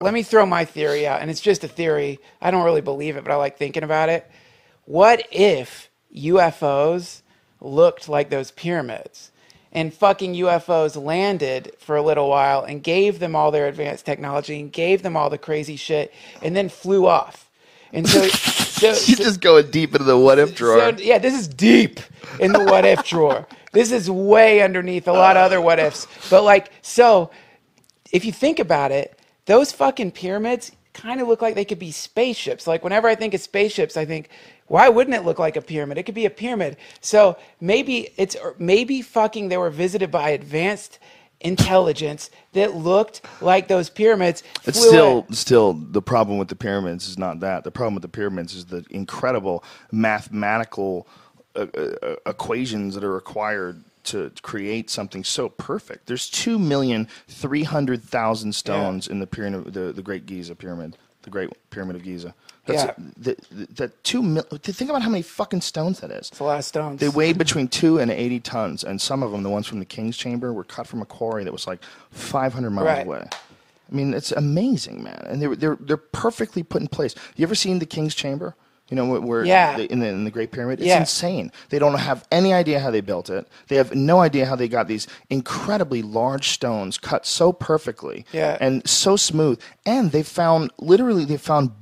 let me throw my theory out, and it's just a theory. I don't really believe it, but I like thinking about it. What if UFOs looked like those pyramids? And fucking UFOs landed for a little while and gave them all their advanced technology and gave them all the crazy shit and then flew off. And so you're just going deep into the what if drawer. So, yeah, this is deep in the what if drawer. This is way underneath a lot of other what ifs. But like, so if you think about it, those fucking pyramids kind of look like they could be spaceships. Like whenever I think of spaceships, I think, why wouldn't it look like a pyramid? It could be a pyramid. So maybe fucking they were visited by advanced intelligence that looked like those pyramids. It's still the problem with the pyramids is not that. The problem with the pyramids is the incredible mathematical equations that are required to create something so perfect. There's 2,300,000 stones in the pyramid, the Great Giza Pyramid, the Great Pyramid of Giza. Think about how many fucking stones that is. It's a lot of stones. They weighed between 2 and 80 tons, and some of them, the ones from the King's Chamber, were cut from a quarry that was like 500 miles away. I mean, it's amazing, man, and they're perfectly put in place. You ever seen the King's Chamber? You know, where in the Great Pyramid? It's insane. They don't have any idea how they built it. They have no idea how they got these incredibly large stones cut so perfectly and so smooth. And they found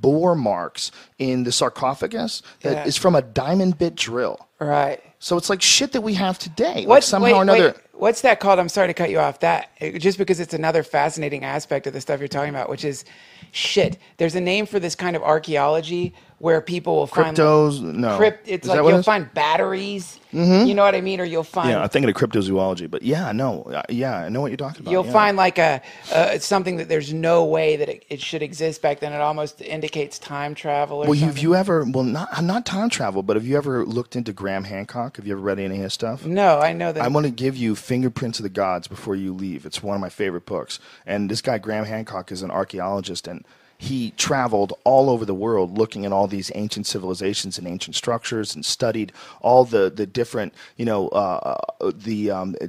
bore marks in the sarcophagus that is from a diamond bit drill. Right. So it's like shit that we have today. Somehow or another. What's that called? I'm sorry to cut you off. Just because it's another fascinating aspect of the stuff you're talking about, which is shit. There's a name for this kind of archeology where people will find it's like you'll find batteries. Mm-hmm. You know what I mean? Or you'll find I'm thinking of cryptozoology, but I know what you're talking about. You'll find like something that there's no way that it should exist back then. It almost indicates time travel. Or something. Have you ever? Well, not time travel, but have you ever looked into Graham Hancock? Have you ever read any of his stuff? No, I know that. I want to give you Fingerprints of the Gods before you leave. It's one of my favorite books. And this guy Graham Hancock is an archaeologist, and he traveled all over the world looking at all these ancient civilizations and ancient structures, and studied all the different,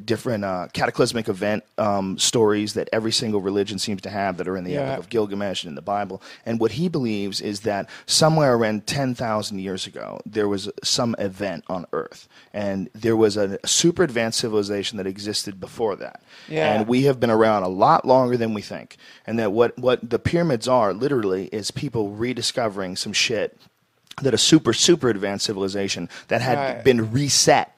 different cataclysmic event stories that every single religion seems to have that are in the Epic of Gilgamesh and in the Bible. And what he believes is that somewhere around 10,000 years ago, there was some event on Earth, and there was a super advanced civilization that existed before that. Yeah. And we have been around a lot longer than we think. And that what the pyramids are literally is people rediscovering some shit that a super, super advanced civilization that had been reset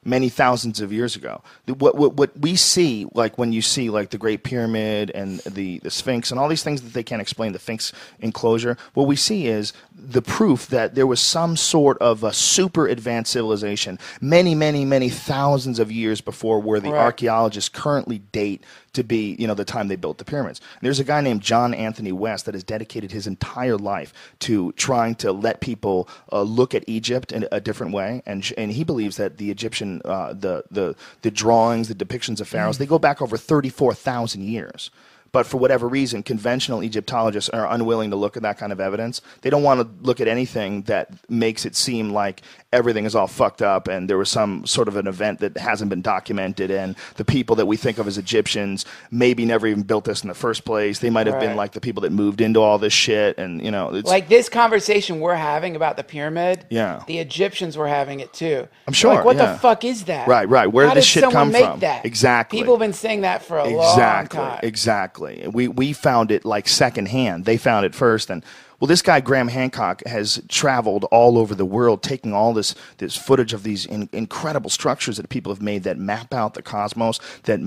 many thousands of years ago. What we see, like when you see like the Great Pyramid and the Sphinx and all these things that they can't explain, the Sphinx enclosure, what we see is the proof that there was some sort of a super advanced civilization many, many, many thousands of years before where the archaeologists currently date to be, the time they built the pyramids. And there's a guy named John Anthony West that has dedicated his entire life to trying to let people look at Egypt in a different way, and he believes that the Egyptian, the drawings, the depictions of pharaohs, they go back over 34,000 years. But for whatever reason, conventional Egyptologists are unwilling to look at that kind of evidence. They don't want to look at anything that makes it seem like everything is all fucked up and there was some sort of an event that hasn't been documented, and the people that we think of as Egyptians maybe never even built this in the first place. They might have been like the people that moved into all this shit, and it's like this conversation we're having about the pyramid. Yeah, the Egyptians were having it too. I'm sure. Like, what the fuck is that? Right. Where did this shit come from? That? Exactly. People have been saying that for a long time. Exactly. We found it like secondhand. They found it first, and well, this guy Graham Hancock has traveled all over the world, taking all this footage of these incredible structures that people have made that map out the cosmos, that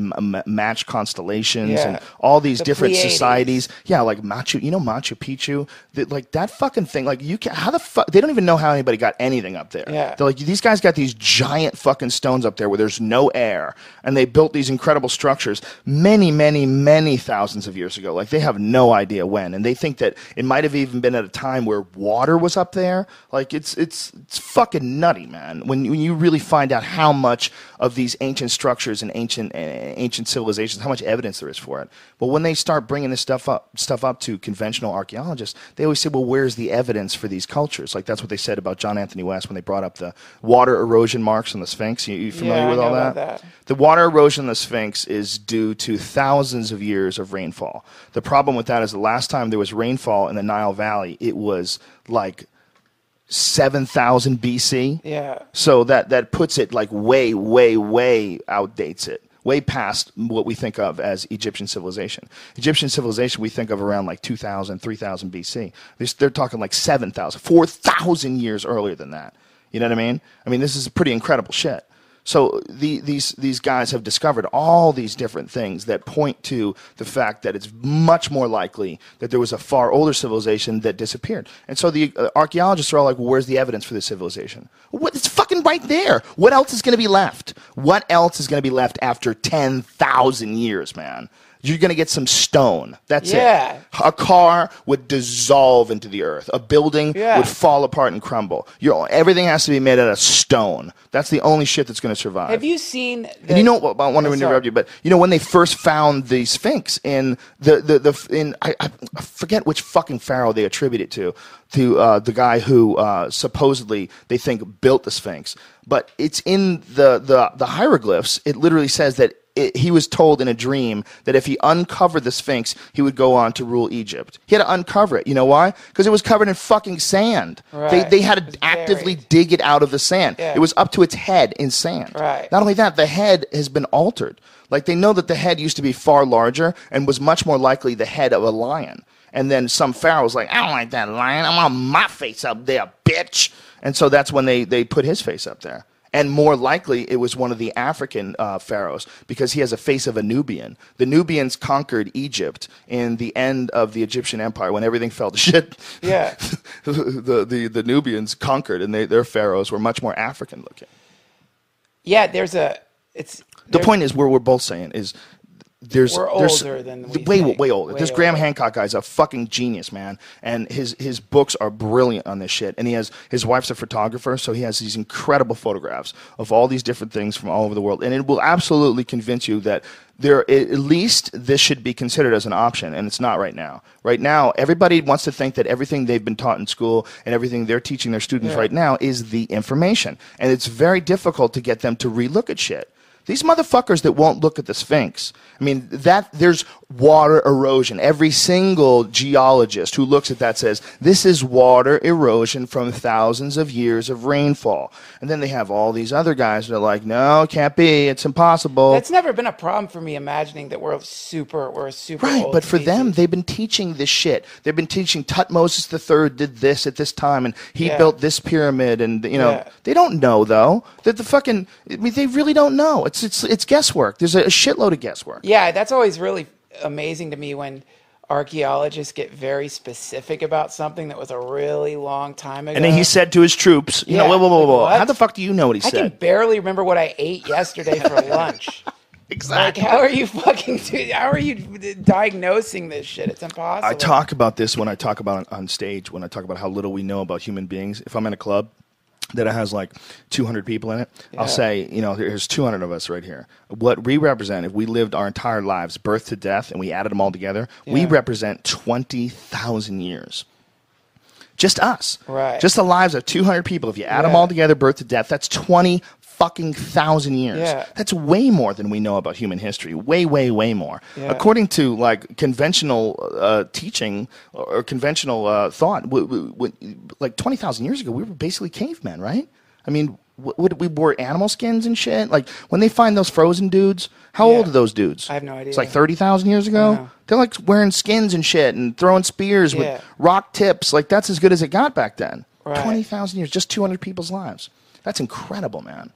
match constellations, and all these different societies. Yeah, like Machu Picchu, that fucking thing. Like how the fuck they don't even know how anybody got anything up there. Yeah. They're like, these guys got these giant fucking stones up there where there's no air, and they built these incredible structures many, many, many thousands of years ago. Like they have no idea when, and they think that it might have even even been at a time where water was up there. Like it's fucking nutty, man. When you really find out how much of these ancient structures and ancient civilizations, how much evidence there is for it. But when they start bringing this stuff up to conventional archaeologists, they always say, well, where's the evidence for these cultures? Like that's what they said about John Anthony West when they brought up the water erosion marks on the Sphinx. You familiar with all that? The water erosion on the Sphinx is due to thousands of years of rainfall. The problem with that is the last time there was rainfall in the Nile Valley, it was like 7,000 BC. Yeah. So that puts it like way, way, way outdates it. Way past what we think of as Egyptian civilization. Egyptian civilization we think of around like 2,000, 3,000 BC. They're talking like 7,000, 4,000 years earlier than that. You know what I mean? I mean, this is pretty incredible shit. So these guys have discovered all these different things that point to the fact that it's much more likely that there was a far older civilization that disappeared. And so the archaeologists are all like, well, where's the evidence for this civilization? Well, it's fucking right there. What else is going to be left? What else is going to be left after 10,000 years, man? You're going to get some stone. That's it. A car would dissolve into the earth. A building would fall apart and crumble. Everything has to be made out of stone. That's the only shit that's going to survive. Have you seen... And you know, I want to interrupt you, but you know when they first found the Sphinx in I forget which fucking pharaoh they attribute it to the guy who supposedly they think built the Sphinx. But it's in the hieroglyphs. It literally says that he was told in a dream that if he uncovered the Sphinx, he would go on to rule Egypt. He had to uncover it. You know why? Because it was covered in fucking sand. Right. They had to actively dig it out of the sand. Yeah. It was up to its head in sand. Right. Not only that, the head has been altered. Like they know that the head used to be far larger and was much more likely the head of a lion. And then some pharaoh was like, I don't like that lion. I want my face up there, bitch. And so that's when they put his face up there. And more likely, it was one of the African pharaohs because he has a face of a Nubian. The Nubians conquered Egypt in the end of the Egyptian Empire when everything fell to shit. Yeah. the Nubians conquered, and their pharaohs were much more African looking. Yeah, the point is, we're both saying is we're older than we way think. older. Way This Graham older. Hancock guy's a fucking genius, man, and his books are brilliant on this shit. And his wife's a photographer, so he has these incredible photographs of all these different things from all over the world, and it will absolutely convince you that at least this should be considered as an option, and it's not right now. Right now, everybody wants to think that everything they've been taught in school and everything they're teaching their students right now is the information, and it's very difficult to get them to relook at shit. These motherfuckers that won't look at the Sphinx, I mean, there's water erosion. Every single geologist who looks at that says, this is water erosion from thousands of years of rainfall. And then they have all these other guys that are like, no, it can't be. It's impossible. That's never been a problem for me imagining that we're a super right, old but for species. them, they've been teaching this shit. They've been teaching Tutmosis III did this at this time, and he built this pyramid, and, you know, they don't know, though. That they really don't know. It's guesswork. There's a shitload of guesswork. Yeah, that's always really amazing to me when archaeologists get very specific about something that was a really long time ago. And then he said to his troops, you know, whoa. Like, how the fuck do you know what he said? I can barely remember what I ate yesterday for lunch. Exactly. Like, how are you diagnosing this shit? It's impossible. I talk about this when I talk about on stage, when I talk about how little we know about human beings. If I'm in a club that it has like 200 people in it, I'll say, you know, there's 200 of us right here. What we represent, if we lived our entire lives, birth to death, and we added them all together, we represent 20,000 years. Just us. Right. Just the lives of 200 people. If you add them all together, birth to death, that's 20 fucking thousand years. Yeah. That's way more than we know about human history. Way, way, way more. Yeah. According to like conventional teaching or conventional thought, like 20,000 years ago, we were basically cavemen, right? I mean, we wore animal skins and shit. Like when they find those frozen dudes, how old are those dudes? I have no idea. It's like 30,000 years ago. They're like wearing skins and shit and throwing spears with rock tips. Like that's as good as it got back then. Right. 20,000 years, just 200 people's lives. That's incredible, man.